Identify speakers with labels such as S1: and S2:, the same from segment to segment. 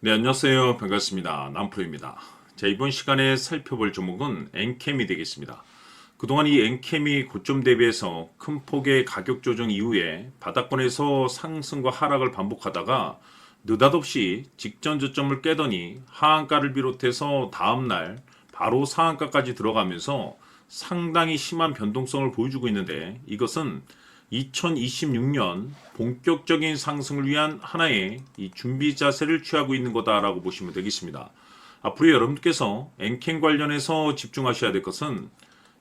S1: 네, 안녕하세요. 반갑습니다. 남프로입니다. 자, 이번 시간에 살펴볼 종목은 엔캠이 되겠습니다. 그동안 이 엔캠이 고점 대비해서 큰 폭의 가격 조정 이후에 바닥권에서 상승과 하락을 반복하다가 느닷없이 직전 저점을 깨더니 하한가를 비롯해서 다음날 바로 상한가까지 들어가면서 상당히 심한 변동성을 보여주고 있는데, 이것은 2026년 본격적인 상승을 위한 하나의 이 준비 자세를 취하고 있는 거다라고 보시면 되겠습니다. 앞으로 여러분께서 엔캠 관련해서 집중하셔야 될 것은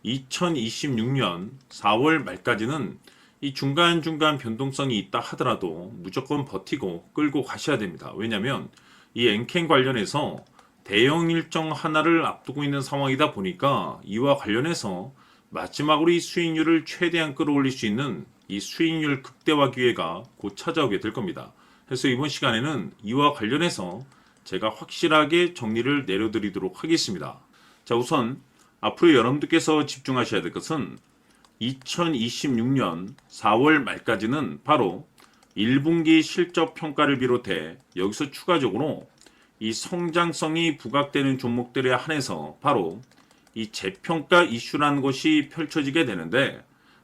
S1: 2026년 4월 말까지는 이 중간중간 변동성이 있다 하더라도 무조건 버티고 끌고 가셔야 됩니다. 왜냐하면 이 엔캠 관련해서 대형 일정 하나를 앞두고 있는 상황이다 보니까 이와 관련해서 마지막으로 이 수익률을 최대한 끌어올릴 수 있는 이 수익률 극대화 기회가 곧 찾아오게 될 겁니다. 그래서 이번 시간에는 이와 관련해서 제가 확실하게 정리를 내려드리도록 하겠습니다. 자, 우선 앞으로 여러분들께서 집중하셔야 될 것은 2026년 4월 말까지는 바로 1분기 실적 평가를 비롯해 여기서 추가적으로 이 성장성이 부각되는 종목들에 한해서 바로 이 재평가 이슈라는 것이 펼쳐지게 되는데,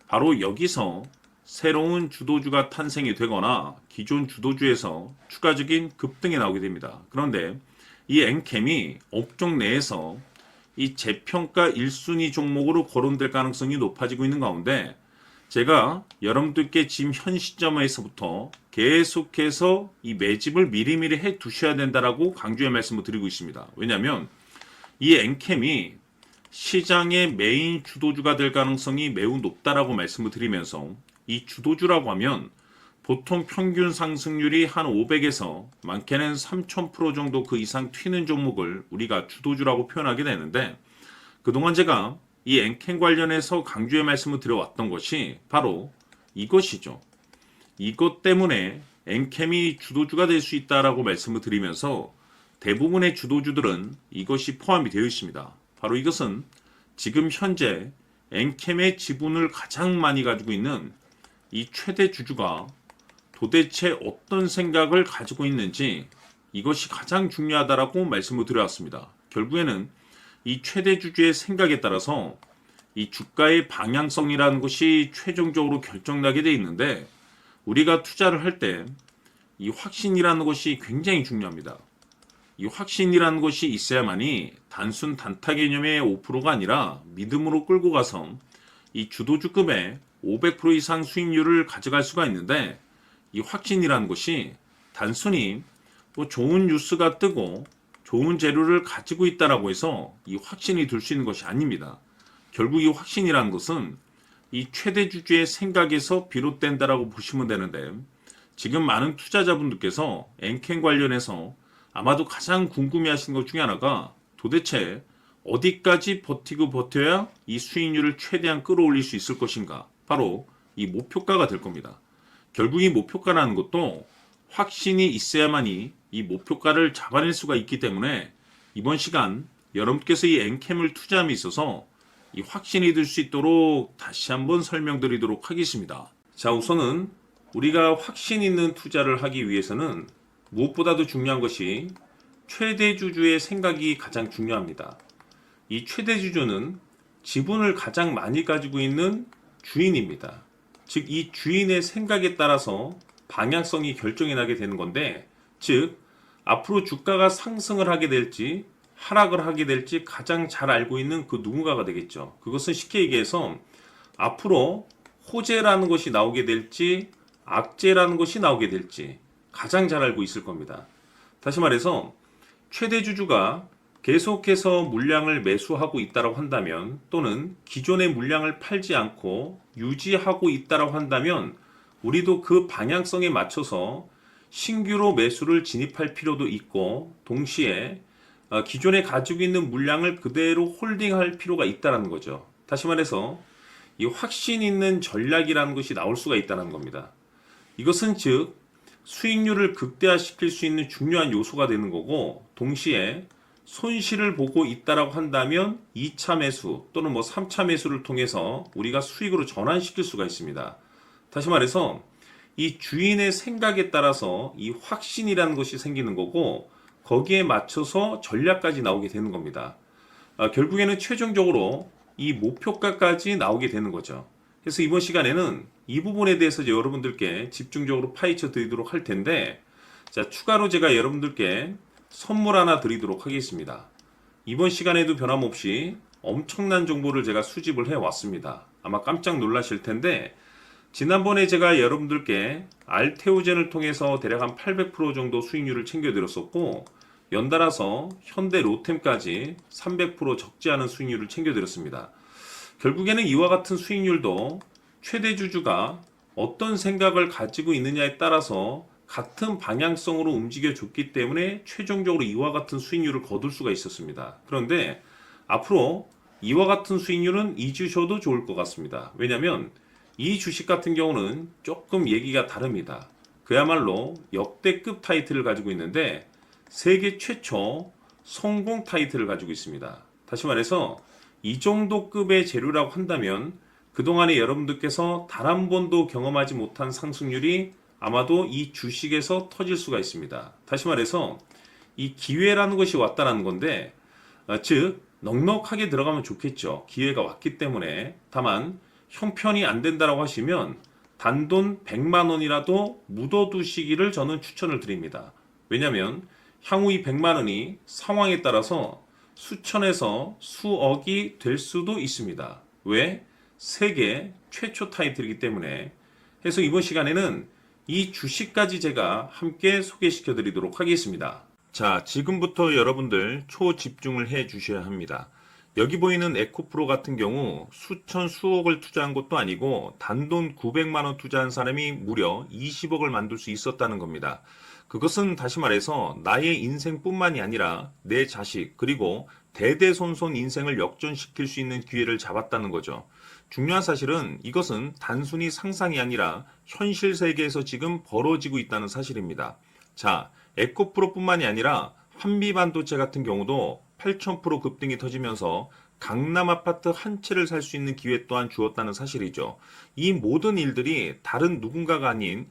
S1: 바로 여기서 새로운 주도주가 탄생이 되거나 기존 주도주에서 추가적인 급등이 나오게 됩니다. 그런데 이 엔캠이 업종 내에서 이 재평가 1순위 종목으로 거론될 가능성이 높아지고 있는 가운데, 제가 여러분들께 지금 현 시점에서부터 계속해서 이 매집을 미리미리 해 두셔야 된다라고 강조의 말씀을 드리고 있습니다. 왜냐하면 이 엔캠이 시장의 메인 주도주가 될 가능성이 매우 높다라고 말씀을 드리면서, 이 주도주라고 하면 보통 평균 상승률이 한 500에서 많게는 3000% 정도 그 이상 튀는 종목을 우리가 주도주라고 표현하게 되는데, 그동안 제가 이 엔캠 관련해서 강조의 말씀을 드려왔던 것이 바로 이것이죠. 이것 때문에 엔캠이 주도주가 될 수 있다라고 말씀을 드리면서 대부분의 주도주들은 이것이 포함이 되어 있습니다. 바로 이것은 지금 현재 엔캠의 지분을 가장 많이 가지고 있는 이 최대 주주가 도대체 어떤 생각을 가지고 있는지, 이것이 가장 중요하다라고 말씀을 드려왔습니다. 결국에는 이 최대 주주의 생각에 따라서 이 주가의 방향성이라는 것이 최종적으로 결정나게 돼 있는데, 우리가 투자를 할 때 이 확신이라는 것이 굉장히 중요합니다. 이 확신이라는 것이 있어야만이 단순 단타 개념의 5%가 아니라 믿음으로 끌고 가서 이 주도주급의 500% 이상 수익률을 가져갈 수가 있는데, 이 확신이라는 것이 단순히 뭐 좋은 뉴스가 뜨고 좋은 재료를 가지고 있다라고 해서 이 확신이 들 수 있는 것이 아닙니다. 결국 이 확신이라는 것은 이 최대 주주의 생각에서 비롯된다라고 보시면 되는데, 지금 많은 투자자분들께서 엔캠 관련해서 아마도 가장 궁금해하시는 것 중에 하나가 도대체 어디까지 버티고 버텨야 이 수익률을 최대한 끌어올릴 수 있을 것인가, 바로 이 목표가가 될 겁니다. 결국 이 목표가라는 것도 확신이 있어야만이 이 목표가를 잡아낼 수가 있기 때문에 이번 시간 여러분께서 이 엔캠을 투자함에 있어서 이 확신이 들 수 있도록 다시 한번 설명드리도록 하겠습니다. 자, 우선은 우리가 확신 있는 투자를 하기 위해서는 무엇보다도 중요한 것이 최대 주주의 생각이 가장 중요합니다. 이 최대 주주는 지분을 가장 많이 가지고 있는 주인입니다. 즉, 이 주인의 생각에 따라서 방향성이 결정이 나게 되는 건데, 즉 앞으로 주가가 상승을 하게 될지 하락을 하게 될지 가장 잘 알고 있는 그 누군가가 되겠죠. 그것은 쉽게 얘기해서 앞으로 호재라는 것이 나오게 될지 악재라는 것이 나오게 될지 가장 잘 알고 있을 겁니다. 다시 말해서 최대 주주가 계속해서 물량을 매수하고 있다고 한다면, 또는 기존의 물량을 팔지 않고 유지하고 있다고 한다면, 우리도 그 방향성에 맞춰서 신규로 매수를 진입할 필요도 있고, 동시에 기존에 가지고 있는 물량을 그대로 홀딩할 필요가 있다는 거죠. 다시 말해서 이 확신 있는 전략이라는 것이 나올 수가 있다는 겁니다. 이것은 즉 수익률을 극대화시킬 수 있는 중요한 요소가 되는 거고, 동시에 손실을 보고 있다라고 한다면 2차 매수 또는 뭐 3차 매수를 통해서 우리가 수익으로 전환시킬 수가 있습니다. 다시 말해서 이 주인의 생각에 따라서 이 확신이라는 것이 생기는 거고, 거기에 맞춰서 전략까지 나오게 되는 겁니다. 결국에는 최종적으로 이 목표가까지 나오게 되는 거죠. 그래서 이번 시간에는 이 부분에 대해서 이제 여러분들께 집중적으로 파헤쳐 드리도록 할 텐데, 자, 추가로 제가 여러분들께 선물 하나 드리도록 하겠습니다. 이번 시간에도 변함없이 엄청난 정보를 제가 수집을 해 왔습니다. 아마 깜짝 놀라실 텐데, 지난번에 제가 여러분들께 알테오젠을 통해서 대략 한 800% 정도 수익률을 챙겨드렸었고, 연달아서 현대 로템까지 300% 적지 않은 수익률을 챙겨드렸습니다. 결국에는 이와 같은 수익률도 최대 주주가 어떤 생각을 가지고 있느냐에 따라서 같은 방향성으로 움직여 줬기 때문에 최종적으로 이와 같은 수익률을 거둘 수가 있었습니다. 그런데 앞으로 이와 같은 수익률은 잊으셔도 좋을 것 같습니다. 왜냐하면 이 주식 같은 경우는 조금 얘기가 다릅니다. 그야말로 역대급 타이틀을 가지고 있는데 세계 최초 성공 타이틀을 가지고 있습니다. 다시 말해서 이 정도 급의 재료라고 한다면 그동안에 여러분들께서 단 한 번도 경험하지 못한 상승률이 아마도 이 주식에서 터질 수가 있습니다. 다시 말해서 이 기회라는 것이 왔다는 건데, 즉 넉넉하게 들어가면 좋겠죠. 기회가 왔기 때문에. 다만 형편이 안 된다라고 하시면 단돈 100만 원이라도 묻어두시기를 저는 추천을 드립니다. 왜냐하면 향후 이 100만 원이 상황에 따라서 수천에서 수억이 될 수도 있습니다. 왜? 세계 최초 타이틀이기 때문에. 해서 이번 시간에는 이 주식까지 제가 함께 소개시켜 드리도록 하겠습니다. 자, 지금부터 여러분들 초집중을 해 주셔야 합니다. 여기 보이는 에코프로 같은 경우 수천 수억을 투자한 것도 아니고 단돈 900만 원 투자한 사람이 무려 20억을 만들 수 있었다는 겁니다. 그것은 다시 말해서 나의 인생뿐만이 아니라 내 자식 그리고 대대손손 인생을 역전시킬 수 있는 기회를 잡았다는 거죠. 중요한 사실은 이것은 단순히 상상이 아니라 현실 세계에서 지금 벌어지고 있다는 사실입니다. 자, 에코프로뿐만이 아니라 한미반도체 같은 경우도 8,000% 급등이 터지면서 강남 아파트 한 채를 살 수 있는 기회 또한 주었다는 사실이죠. 이 모든 일들이 다른 누군가가 아닌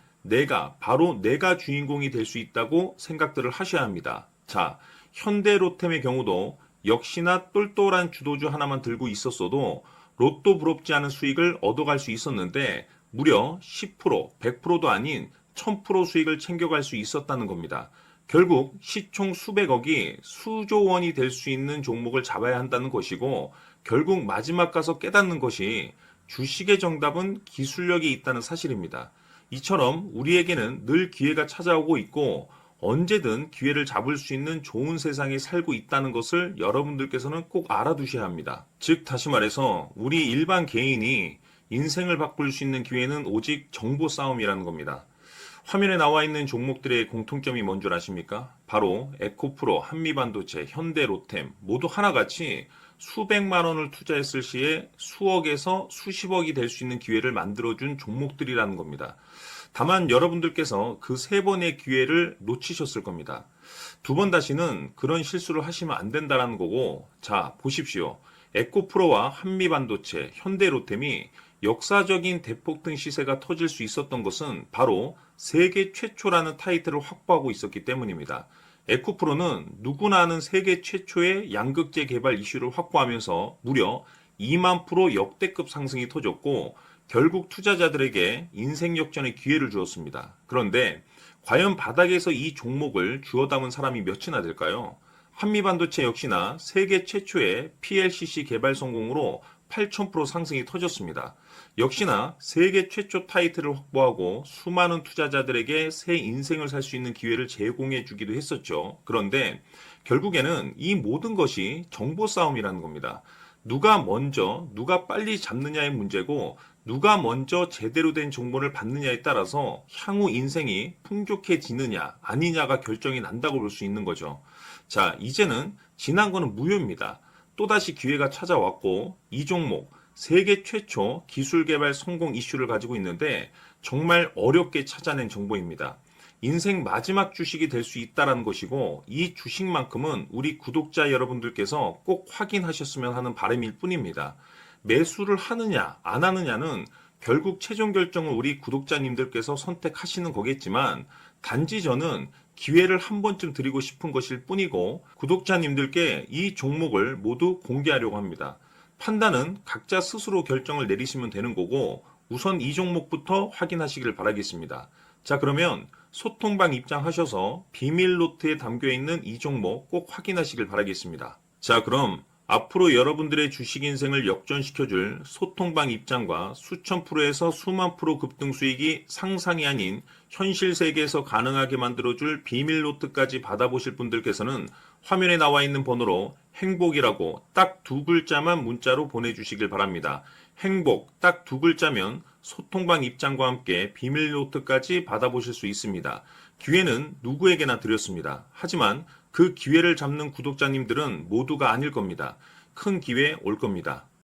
S1: 바로 내가 주인공이 될 수 있다고 생각들을 하셔야 합니다. 자, 현대로템의 경우도 역시나 똘똘한 주도주 하나만 들고 있었어도 로또 부럽지 않은 수익을 얻어갈 수 있었는데 무려 10%, 100%도 아닌 1000% 수익을 챙겨갈 수 있었다는 겁니다. 결국 시총 수백억이 수조 원이 될 수 있는 종목을 잡아야 한다는 것이고 결국 마지막 가서 깨닫는 것이 주식의 정답은 기술력이 있다는 사실입니다. 이처럼 우리에게는 늘 기회가 찾아오고 있고 언제든 기회를 잡을 수 있는 좋은 세상에 살고 있다는 것을 여러분들께서는 꼭 알아두셔야 합니다. 즉 다시 말해서 우리 일반 개인이 인생을 바꿀 수 있는 기회는 오직 정보 싸움이라는 겁니다. 화면에 나와 있는 종목들의 공통점이 뭔 줄 아십니까? 바로 에코프로, 한미반도체, 현대로템 모두 하나같이 수백만 원을 투자했을 시에 수억에서 수십억이 될 수 있는 기회를 만들어준 종목들이라는 겁니다. 다만 여러분들께서 그 세 번의 기회를 놓치셨을 겁니다. 두 번 다시는 그런 실수를 하시면 안 된다는 거고, 자, 보십시오. 에코프로와 한미반도체, 현대로템이 역사적인 대폭등 시세가 터질 수 있었던 것은 바로 세계 최초라는 타이틀을 확보하고 있었기 때문입니다. 에코프로는 누구나 아는 세계 최초의 양극재 개발 이슈를 확보하면서 무려 2만 프로 역대급 상승이 터졌고 결국 투자자들에게 인생 역전의 기회를 주었습니다. 그런데 과연 바닥에서 이 종목을 주워 담은 사람이 몇이나 될까요? 한미반도체 역시나 세계 최초의 PLCC 개발 성공으로 8,000% 상승이 터졌습니다. 역시나 세계 최초 타이틀을 확보하고 수많은 투자자들에게 새 인생을 살 수 있는 기회를 제공해 주기도 했었죠. 그런데 결국에는 이 모든 것이 정보 싸움이라는 겁니다. 누가 먼저, 누가 빨리 잡느냐의 문제고 누가 먼저 제대로 된 정보를 받느냐에 따라서 향후 인생이 풍족해지느냐 아니냐가 결정이 난다고 볼 수 있는 거죠. 자, 이제는 지난 거는 무효입니다. 또다시 기회가 찾아왔고 이 종목 세계 최초 기술 개발 성공 이슈를 가지고 있는데 정말 어렵게 찾아낸 정보입니다. 인생 마지막 주식이 될 수 있다는 것이고 이 주식만큼은 우리 구독자 여러분들께서 꼭 확인하셨으면 하는 바람일 뿐입니다. 매수를 하느냐 안 하느냐는 결국 최종 결정을 우리 구독자님들께서 선택하시는 거겠지만 단지 저는 기회를 한 번쯤 드리고 싶은 것일 뿐이고 구독자님들께 이 종목을 모두 공개하려고 합니다. 판단은 각자 스스로 결정을 내리시면 되는 거고 우선 이 종목부터 확인하시길 바라겠습니다. 자, 그러면 소통방 입장하셔서 비밀 노트에 담겨 있는 이 종목 꼭 확인하시길 바라겠습니다. 자, 그럼 앞으로 여러분들의 주식 인생을 역전시켜줄 소통방 입장과 수천 프로에서 수만 프로 급등 수익이 상상이 아닌 현실 세계에서 가능하게 만들어줄 비밀 노트까지 받아보실 분들께서는 화면에 나와 있는 번호로 행복이라고 딱 두 글자만 문자로 보내주시길 바랍니다. 행복 딱 두 글자면 소통방 입장과 함께 비밀 노트까지 받아보실 수 있습니다. 기회는 누구에게나 드렸습니다. 하지만 그 기회를 잡는 구독자님들은 모두가 아닐 겁니다. 큰 기회 올 겁니다.